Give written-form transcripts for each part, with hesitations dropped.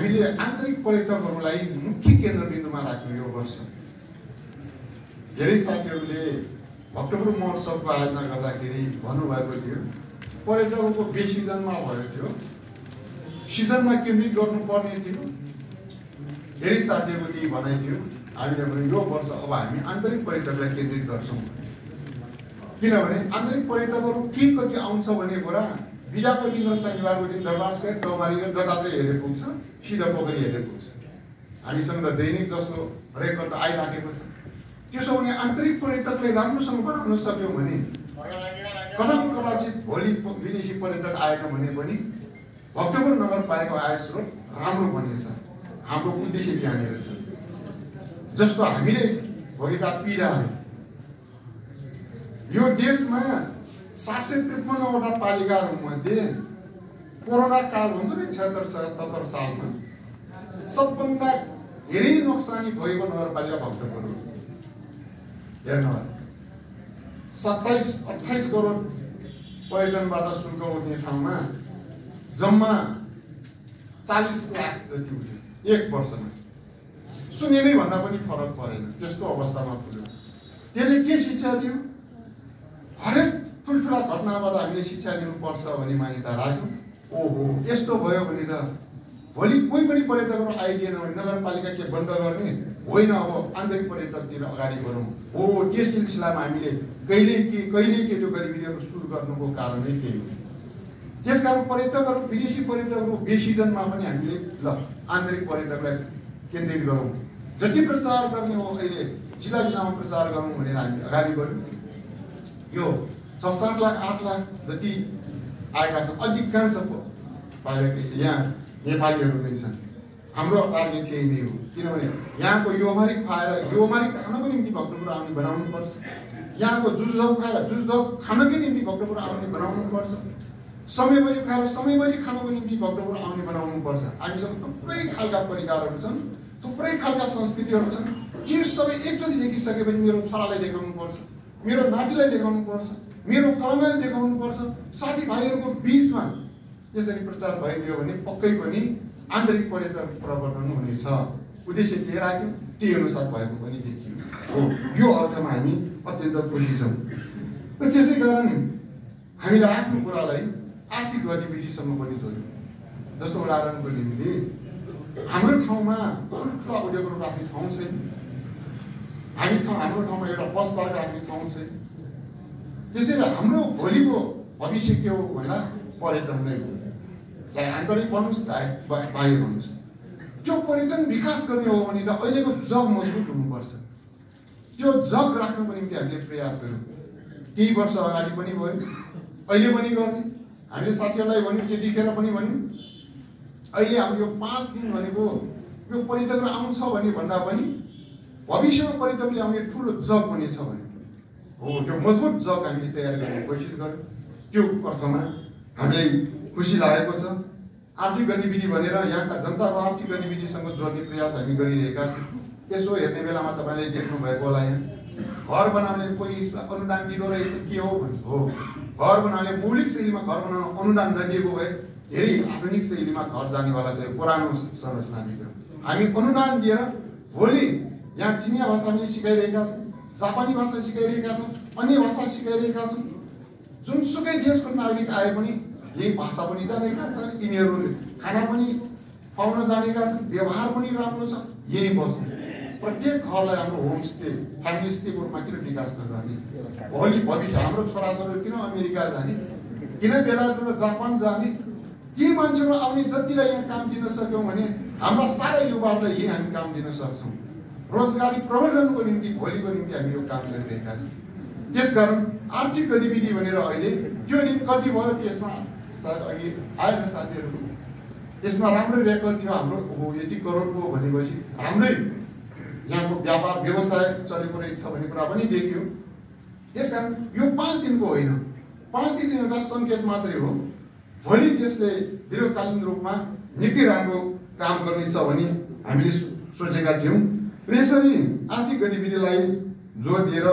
हामीले आन्तरिक पर्यटकहरूलाई मुख्य केन्द्रबिन्दुमा राख्यौँ यो वर्ष। धेरै साथीहरूले भक्तपुर महोत्सवको आयोजना गर्दाखेरि भन्नुभएको थियो पर्यटकहरूको बेसिजनमा भयो थियो, सिजनमा केन्द्रित गर्नुपर्ने थियो। धेरै साथीहरूको त्यही भनाइ थियो। हामीले भने यो वर्ष अब हामी आन्तरिक पर्यटकलाई केन्द्रित गर्छौँ, किनभने आन्तरिक पर्यटकहरू के कति आउँछ भने कुरा बिदाको दिन र शनिबारको दिन दरबार स्क्वायर, गौमारी र दटात्रेय हेरेर पुग्छ, सिधा पोखरी हेरेर पुग्छ। हामीसँग दैनिक जस्तो रेकर्ड आइराखेको छ। त्यसो भने आन्तरिक पर्यटकलाई राम्रोसँग बनाउन सक्यौँ भने कदाचित भोलि विदेशी पर्यटक आएन भने पनि भक्तपुर नगरपालिकाको आय स्रोत राम्रो बनेछ। हाम्रो उद्देश्य त्यहाँनिर छ। जस्तो हामीले भोगेका पीडाहरू, यो देशमा 753वटा पालिकाहरूमध्ये कोरोना काल हुन्छ नि 76-77 सालमा सबभन्दा धेरै नोक्सानी भएको नगरपालिका भक्तपुर हो। हेर्नुहोस् 27-28 करोड पर्यटनबाट शुल्क उठ्ने ठाउँमा जम्मा 40 लाख जति उठ्यो एक वर्षमा। शून्य नै भन्दा पनि फरक परेन, त्यस्तो अवस्थामा पुग्यो। त्यसले के शिक्षा दियो? हरेक ठुल्ठुला घटनाबाट हामीले शिक्षा लिनुपर्छ भन्ने मान्यता राख्यौँ। ओहो यस्तो भयो भने त भोलि कोही पनि पर्यटकहरू आइदिएन भने नगरपालिका के बन्द गर्ने होइन, अब आन्तरिक पर्यटकतिर अगाडि बढौँ। हो त्यो सिलसिलामा हामीले कहिले के त्यो गतिविधिहरू सुरु गर्नुको कारण नै त्यही हो। त्यसकारण पर्यटकहरू, विदेशी पर्यटकहरू बेसिजनमा पनि हामीले ल आन्तरिक पर्यटकलाई केन्द्रित गरौँ, जति प्रचार गर्ने हो अहिले जिल्लामा प्रचार गरौँ भनेर हामी अगाडि बढ्यौँ। यो 6-7 लाख 8 लाख जति आएका छन्, अधिकांश बाहिर यहाँ नेपालीहरू नै छन्। हाम्रो टार्गेट त्यही नै हो, किनभने यहाँको योमारी खाएर योमारी खानको निम्ति भक्तपुर आउने बनाउनुपर्छ। यहाँको जुजदौ खाएर जुजदौ खानकै निम्ति भक्तपुर आउने बनाउनुपर्छ। समयपछि खाएर समयपछि खानको निम्ति भक्तपुर आउने बनाउनुपर्छ। हामीसँग थुप्रै खालका परिकारहरू छन्, थुप्रै खालका संस्कृतिहरू छन्। त्यो सबै एकचोटि देखिसकेपछि मेरो छोरालाई देखाउनुपर्छ, मेरो नातिलाई देखाउनुपर्छ, मेरो फलानालाई देखाउनुपर्छ। साथीभाइहरूको बिचमा यसरी प्रचार भइदियो भने पक्कै पनि आन्तरिक पर्यटक प्रवर्धन हुनेछ। उद्देश्य के राख्यौँ त्यही अनुसार भएको पनि देखियो हो। यो अर्थमा हामी अत्यन्त खुसी छौँ। र त्यसै कारण हामीले आफ्नो कुरालाई आर्थिक गतिविधिसम्म पनि जोड्यौँ। जस्तो उदाहरणको निम्ति हाम्रो ठाउँमा ठुल्ठुला उद्योगहरू राख्ने ठाउँ छैन। हाम्रो ठाउँमा एउटा बस पार्क राख्ने ठाउँ छैन। त्यसैले हाम्रो भोलिको भविष्य के हो भन्दा पर्यटन नै हो, चाहे आन्तरिक भन्नुहोस् चाहे बाहिर भन्नुहोस्। त्यो पर्यटन विकास गर्ने हो भने त अहिलेको जग मजबुत हुनुपर्छ। त्यो जग राख्नको निम्ति हामीले प्रयास गऱ्यौँ। केही वर्ष अगाडि पनि भयो, अहिले पनि गर्ने। हामीले साथीहरूलाई भन्यौँ, त्यतिखेर पनि भन्यौँ। अहिले हाम्रो यो 5 दिन भनेको यो पर्यटकहरू आउँछ भने भन्दा पनि भविष्यमा पर्यटकले आउने ठुलो जग बनेछ भने हो, त्यो मजबुत जग हामीले तयार गर्ने कोसिस गर्यौँ। त्यो अर्थमा हामीलाई खुसी लागेको छ। आर्थिक गतिविधि भनेर यहाँका जनताको आर्थिक गतिविधिसँग जोड्ने प्रयास हामी गरिरहेका छौँ। यसो हेर्ने बेलामा तपाईँले देख्नु भएको होला, यहाँ घर बनाउने कोही अनुदान दिँदो रहेछ के हो भन्छ। हो, घर बनाउने मौलिक शैलीमा घर बनाउन अनुदान नदिएको भए धेरै आधुनिक शैलीमा घर जानेवाला चाहिँ पुरानो संरचनाभित्र हामी अनुदान दिएर भोलि यहाँ चिनिया भाषा पनि सिकाइरहेका छौँ, जापानी भाषा सिकाइरहेका छौँ, अन्य भाषा सिकाइरहेका छौँ। जुनसुकै देशको नागरिक आए पनि यही भाषा पनि जानेका छन्, यिनीहरूले खाना पनि खुवाउन जानेका छन्, व्यवहार पनि राम्रो छ। यही बस्छ। प्रत्येक घरलाई हाम्रो होमस्टे, फ्यामिली स्टेको रूपमा किन विकास नगर्ने? भोलि भविष्य हाम्रो छोराछोरीहरू किन अमेरिका जाने, किन बेलायत र जापान जाने? ती मान्छेहरू आउने जतिलाई यहाँ काम दिन सक्यौँ भने हाम्रा सारा युवाहरूलाई यही हामी काम दिन सक्छौँ। रोजगारी प्रवर्धनको निम्ति भोलिको निम्ति हामी यो काम गरिरहेका छौँ। त्यसकारण आर्थिक गतिविधि भनेर अहिले त्यो दिन कति भयो त्यसमा सायद अघि आएन साथीहरूको, त्यसमा राम्रो रेकर्ड थियो हाम्रो। हो यति करोडको भनेपछि हाम्रै यहाँको व्यापार व्यवसाय चलेको रहेछ भन्ने कुरा पनि देखियो। त्यसकारण यो 5 दिनको होइन, 5 दिन एउटा सङ्केत मात्रै हो। भोलि त्यसले दीर्घकालीन रूपमा निकै राम्रो काम गर्नेछ भने हामीले सोचेका थियौँ। र यसरी आर्थिक गतिविधिलाई जोड दिएर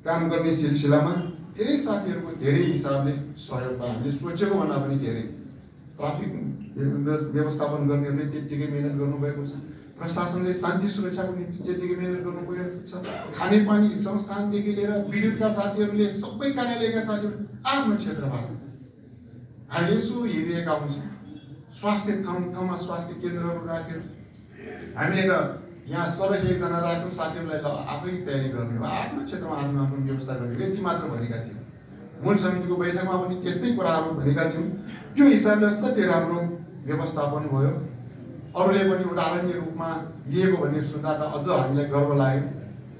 काम गर्ने सिलसिलामा धेरै साथीहरूको धेरै हिसाबले सहयोग पाए। हामीले सोचेको भन्दा पनि धेरै ट्राफिक व्यवस्थापन गर्नेहरूले त्यतिकै मेहनत गर्नुभएको छ। प्रशासनले शान्ति सुरक्षाको निम्ति त्यतिकै मेहनत गर्नुभएको छ। खानेपानी संस्थानदेखि लिएर विद्युतका साथीहरूले सबै कार्यालयका साथीहरू आफ्नो क्षेत्रबाट हामीले यसो हेरिएका हुन्छौँ। स्वास्थ्य ठाउँमा स्वास्थ्य केन्द्रहरू राख्यो। हामीले त यहाँ 101जना राख्यौँ, साथीहरूलाई ल आफै तयारी गर्ने हो, आफ्नो क्षेत्रमा आफ्नो आफ्नो व्यवस्था गर्ने हो, यति मात्र भनेका थियौँ। मूल समितिको बैठकमा पनि त्यस्तै कुराहरू भनेका थियौँ। त्यो हिसाबले असाध्यै राम्रो व्यवस्थापन भयो। अरूले पनि उदाहरणीय रूपमा लिएको भन्ने सुन्दा त अझ हामीलाई गर्व लाग्यो।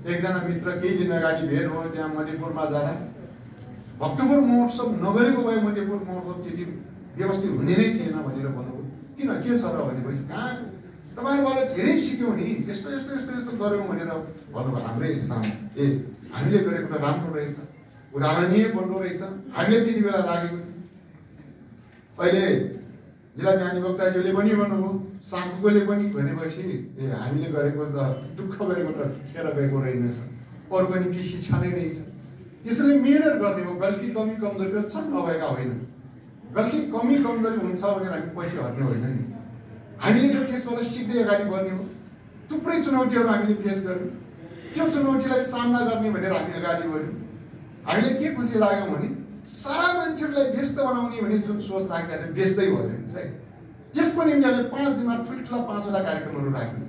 एकजना मित्र केही दिन अगाडि भेट भयो त्यहाँ मणिपुरमा जाँदा, भक्तपुर महोत्सव नगरेको भए मणिपुर महोत्सव त्यति व्यवस्थित हुने नै थिएन भनेर भन्नुभयो। किन के छ र भनेपछि कहाँ तपाईँहरूबाट धेरै सिक्यौँ नि, यस्तो यस्तो यस्तो यस्तो गऱ्यौँ भनेर भन्नुभयो। हाम्रै सामु हामीले गरेको त राम्रो रहेछ, उदाहरणीय बन्नु रहेछ, हामीले त्यति बेला लागेको थियो। अहिले जिल्ला अधिवक्ताज्यूले पनि भन्नुभयो, साकुकोले पनि भनेपछि हामीले गरेको त दुःख गरेको त खेर गएको रहेनछ, अरूको निम्ति शिक्षा नै रहेछ। त्यसैले मेहनत गर्ने हो। गल्ती कमी कमजोरी छन् नभएका होइन। गल्ती कमी कमजोरी हुन्छ भनेर हामी पछि हट्ने होइन नि। हामीले त त्यसबाट सिक्दै अगाडि बढ्ने हो। थुप्रै चुनौतीहरू हामीले फेस गर्यौँ, त्यो चुनौतीलाई सामना गर्ने भनेर हामी अगाडि बढ्यौँ। हामीले के खुसी लाग्यो भने सारा मान्छेहरूलाई व्यस्त बनाउने भन्ने जुन सोच राखेका थियो व्यस्तै भयो है। त्यसको निम्ति हामीले 5 दिनमा ठुल्ठुला 5वटा कार्यक्रमहरू राख्यौँ।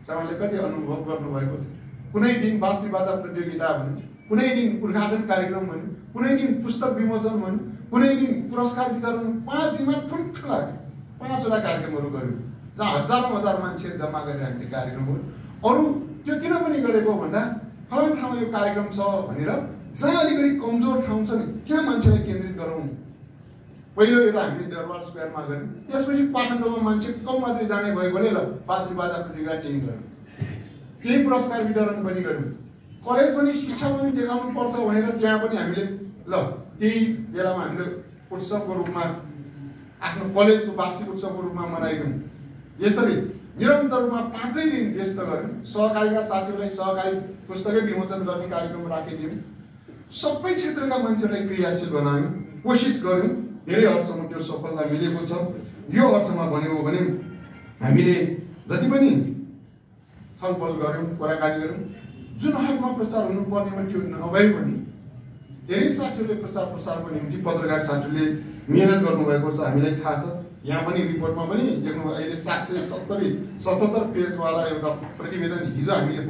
तपाईँले कति अनुभव गर्नुभएको छ। कुनै दिन बाँसुरी बाजा प्रतियोगिता भन्यो, कुनै दिन उद्घाटन कार्यक्रम भन्यो, कुनै दिन पुस्तक विमोचन भन्यो, कुनै दिन पुरस्कार वितरण। 5 दिनमा ठुल्ठुला 5वटा कार्यक्रमहरू गऱ्यौँ, जहाँ हजार मान्छे जम्मा गरेर हामीले कार्यक्रमहरू। अरू त्यो किन पनि गरेको भन्दा फलाना ठाउँमा यो कार्यक्रम छ भनेर जहाँ अलिकति कमजोर ठाउँ छ नि त्यहाँ मान्छेलाई केन्द्रित गरौँ। पहिलो एउटा हामीले दरबार स्क्वायरमा गऱ्यौँ, त्यसपछि पाटनटोलमा मान्छे कम मात्रै जाने भयो भने ल बाँसुरी बाजा प्रतियोगिता त्यही गऱ्यौँ, केही पुरस्कार वितरण पनि गऱ्यौँ। कलेज पनि शिक्षा पनि देखाउनु पर्छ भनेर त्यहाँ पनि हामीले ल त्यही बेलामा हामीले उत्सवको रूपमा आफ्नो कलेजको वार्षिक उत्सवको रूपमा मनाइदिउँ। यसरी निरन्तर रूपमा 5 दिन व्यस्त गऱ्यौँ। सहकारीका साथीहरूलाई सहकारी पुस्तकै विमोचन गर्ने कार्यक्रम राखिदियौँ। सबै क्षेत्रका मान्छेहरूलाई क्रियाशील बनायौँ, कोसिस गऱ्यौँ। धेरै हदसम्म त्यो सफलता मिलेको छ। यो अर्थमा भन्यो भने हामीले जति पनि छलफल गऱ्यौँ, कुराकानी गऱ्यौँ, जुन हकमा प्रचार हुनुपर्नेमा त्यो नभए पनि धेरै साथीहरूले प्रचार प्रसारको निम्ति पत्रकार साथीहरूले मेहनत गर्नुभएको छ, हामीलाई थाहा छ। यहाँ पनि रिपोर्टमा पनि देख्नु अहिले 777 पेजवाला एउटा प्रतिवेदन हिजो हामीले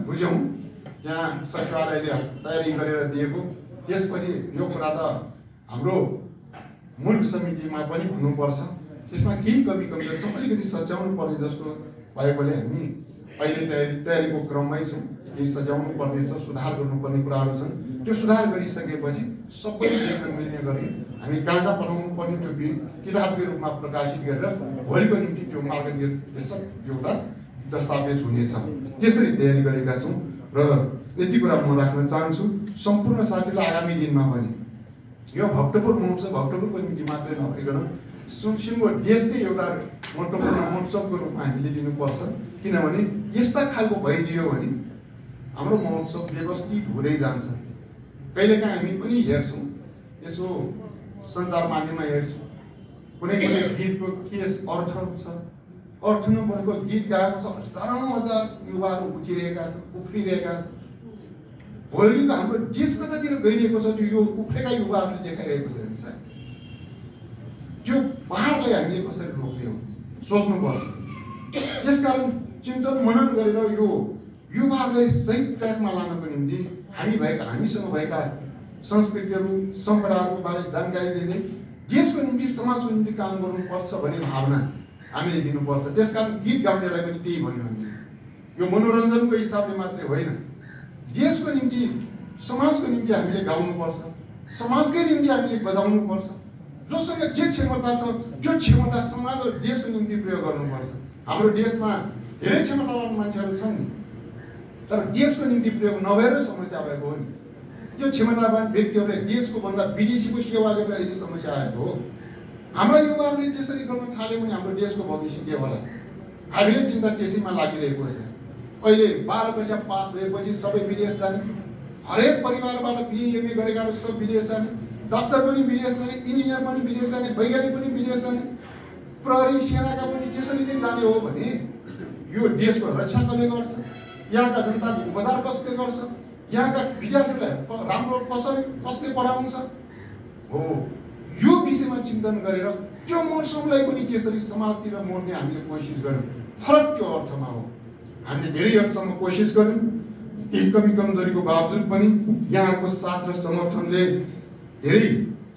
बुझ्यौँ। यहाँ सचिवालयले तयारी गरेर दिएको। त्यसपछि यो कुरा त हाम्रो मूल समितिमा पनि हुनुपर्छ। त्यसमा केही कमी कमजोरी छ, अलिकति सच्याउनु पर्ने जस्तो भएकोले हामी अहिले तयारीको क्रममै छौँ। केही सच्याउनु पर्नेछ, सुधार गर्नुपर्ने कुराहरू छन्। त्यो सुधार गरिसकेपछि सबै देख्न मिल्ने गरी हामी कहाँ पठाउनु पर्ने त्यो किताबकै रूपमा प्रकाशित गरेर भोलिको निम्ति त्यो मार्गदर्शक एउटा दस्तावेज हुनेछ। त्यसरी तयारी गरेका छौँ। र यति कुरा म राख्न चाहन्छु सम्पूर्ण साथीलाई आगामी दिनमा पनि यो भक्तपुर महोत्सव भक्तपुरको निम्ति मात्रै नभइकन सिङ्गो देशकै एउटा महत्त्वपूर्ण महोत्सवको रूपमा हामीले लिनुपर्छ। किनभने यस्ता खालको भइदियो भने हाम्रो महोत्सव व्यवस्थित हुँदै जान्छ। कहिलेकाहीँ हामी पनि हेर्छौँ, यसो सञ्चार माध्यममा हेर्छौँ, कुनै गीतको के अर्थ छ, अर्थ नभएको गीत गाएको छ, हजार युवाहरू उठिरहेका छन्, उफ्रिरहेका छन्। भोलिको हाम्रो देश कतातिर गइरहेको छ त्यो यो उफ्रेका युवाहरूले देखाइरहेको छ। त्यो पहाडलाई हामीले कसरी रोक्ने हो सोच्नुपर्छ। त्यसकारण चिन्तन मनन गरेर यो युवाहरूलाई सही ट्र्याकमा लानको निम्ति हामीसँग भएका संस्कृतिहरू सम्पदाहरूको बारे जानकारी दिने, देशको निम्ति समाजको निम्ति काम गर्नुपर्छ भन्ने भावना हामीले दिनुपर्छ। त्यसकारण गीत गाउनेलाई पनि त्यही भन्यो हामीले, यो मनोरञ्जनको हिसाबले मात्रै होइन, देशको निम्ति समाजको निम्ति हामीले गाउनुपर्छ, समाजकै निम्ति हामीले बजाउनुपर्छ। जोसँग जे क्षमता छ त्यो क्षमता समाज र देशको निम्ति प्रयोग गर्नुपर्छ। हाम्रो देशमा धेरै क्षमतावान मान्छेहरू छन् नि, तर देशको निम्ति प्रयोग नभएर समस्या भएको हो नि। त्यो क्षमतावान व्यक्तिहरूले देशको भन्दा विदेशीको सेवा गरेर अहिले समस्या आएको हो। हाम्रा युवाहरूले त्यसरी गर्न थाल्यो भने हाम्रो देशको भविष्य के होला? हामीले चिन्ता त्यसैमा लागिरहेको छ। अहिले 12 कक्षा पास भएपछि सबै विदेश जाने, हरेक परिवारबाट बिए गरेकाहरू सब विदेश जाने, डाक्टर पनि विदेश जाने, इन्जिनियर पनि विदेश जाने, वैज्ञानिक पनि विदेश जाने। प्रहरी सेनाका पनि त्यसरी नै जाने हो भने यो देशको रक्षा कसले गर्छ, यहाँका जनताको उपचार कसले गर्छ, यहाँका विद्यार्थीलाई राम्रो कसले पढाउँछ हो। यो विषयमा चिन्तन गरेर त्यो मौसमलाई पनि त्यसरी समाजतिर मोड्ने हामीले कोसिस गर्यौँ। फरक त्यो अर्थमा हो, हामीले धेरै हदसम्म कोसिस गर्यौँ। एक कमी कमजोरीको बावजुद पनि यहाँको साथ र समर्थनले धेरै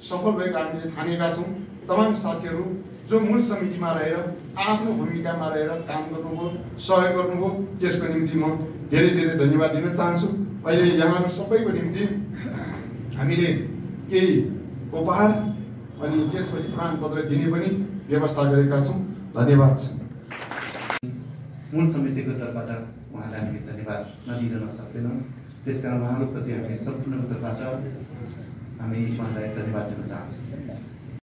सफल भएको हामीले ठानेका छौँ। तमाम साथीहरू जो मूल समितिमा रहेर आफ्नो भूमिकामा रहेर काम गर्नुभयो, सहयोग गर्नुभयो, त्यसको निम्ति म धेरै धेरै धन्यवाद दिन चाहन्छु। अहिले यहाँहरू सबैको निम्ति हामीले केही उपहार अनि त्यसपछि प्रमाणपत्र दिने पनि व्यवस्था गरेका छौँ। धन्यवाद। मूल समितिको तर्फबाट उहाँलाई हामी धन्यवाद नदिन सक्दैनौँ। त्यसकारण उहाँहरूप्रति हामी सम्पूर्णको तर्फबाट हामी उहाँलाई धन्यवाद दिन चाहन्छौँ।